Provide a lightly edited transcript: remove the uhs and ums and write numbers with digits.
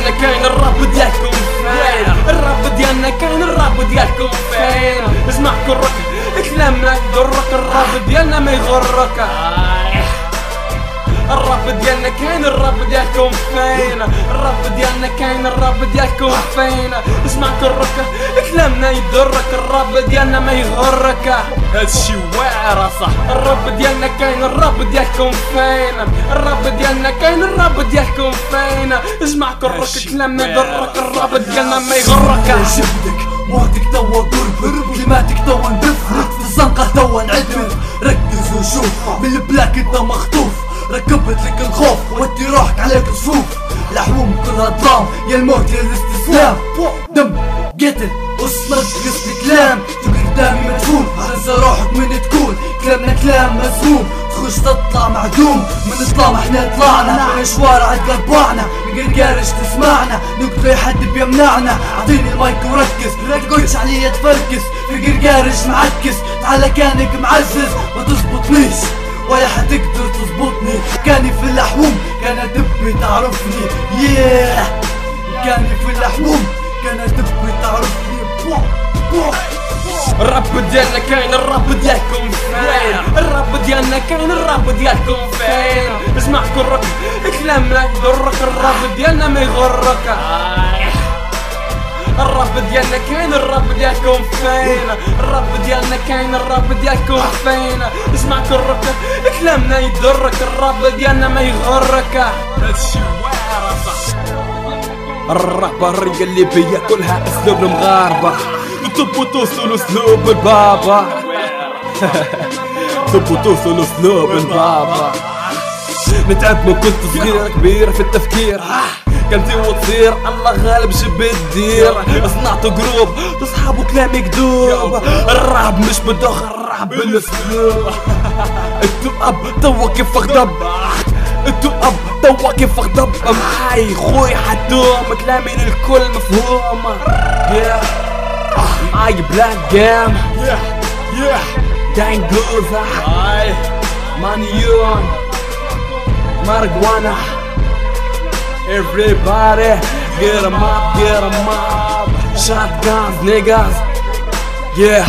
ديالنا كاين الراب ديالكم فين؟ الراب ديالنا كاين الراب ديالكم فين؟ اسمع كرك كلامنا يضرك، الراب ديالنا ما يغرك. الراب ديالنا كاين الراب ديالكم فين؟ الراب ديالنا كاين الراب ديالكم فين؟ اسمع كرك كلامنا يضرك، الراب ديالنا ما يغرك. هادشي واعر صح. الراب ديالنا كاين الراب ديالكم فين؟ الراب ديالنا كاين الراب ديالكم فين؟ اسمع كرك كلامنا يضرك، الراب ديالنا ما يغرك. جبدك وقتك توا ضرب، كلماتك توا ندفرك، في الزنقة توا نعدمك. ركز وشوف بالبلاك انت مخطوف، ركبت لك الخوف ودي روحك عليك الصفوف. الحوم كلها ظلام، يا الموت يا الاستسلام، دم قتل وصلك قصد كلام. تقول قدامي مدفون تنسى روحك من تكون، كلامنا كلام مسموم تخش تطلع معدوم. من الظلام احنا طلعنا من شوارع تقطعنا، نقرقرش تسمعنا نقطع حد بيمنعنا. اعطيني المايك وركز متقولش عليا تفركس، في قرقرش معكس تعال كانك معزز ما تزبطنيش ولا حتقدر تزبطني. كاني في اللحوم كانت تبي تعرفني، كاني في اللحوم كانت تبي تعرفني. الراب ديالنا كاين الراب ديالكم فين؟ الراب ديالنا كاين الراب ديالكم فين؟ اسمع كرك كلامنا يضرك، الراب ديالنا ما يغرك. الراب ديالنا كاين الراب ديالكم فين؟ الراب ديالنا كاين الراب ديالكم فين؟ اسمع كرك كلامنا يضرك، الراب ديالنا ما يغرك. هادشي واعر صح. الرابرية اللي بيا كلها اسلوب المغاربة، تبوا توصلوا اسلوب البابا. تبوا توصلوا اسلوب البابا. نتعب من كنت صغير كبير في التفكير، كلمتي وتصير الله غالب شبه الدير. صنعت جروب تصحابوا كلامي كدوب، الراب مش بدوخ الراب بالاسلوب. انتو اب توا كيف اغضب، انتو اب توا كيف اغضب معاي خوي حدوم، كلامي للكل مفهوم. معاي بلاك جام دانجوزا مانيون مارجوانا. Everybody get 'em up, get 'em up. Shotguns, niggas. Yeah.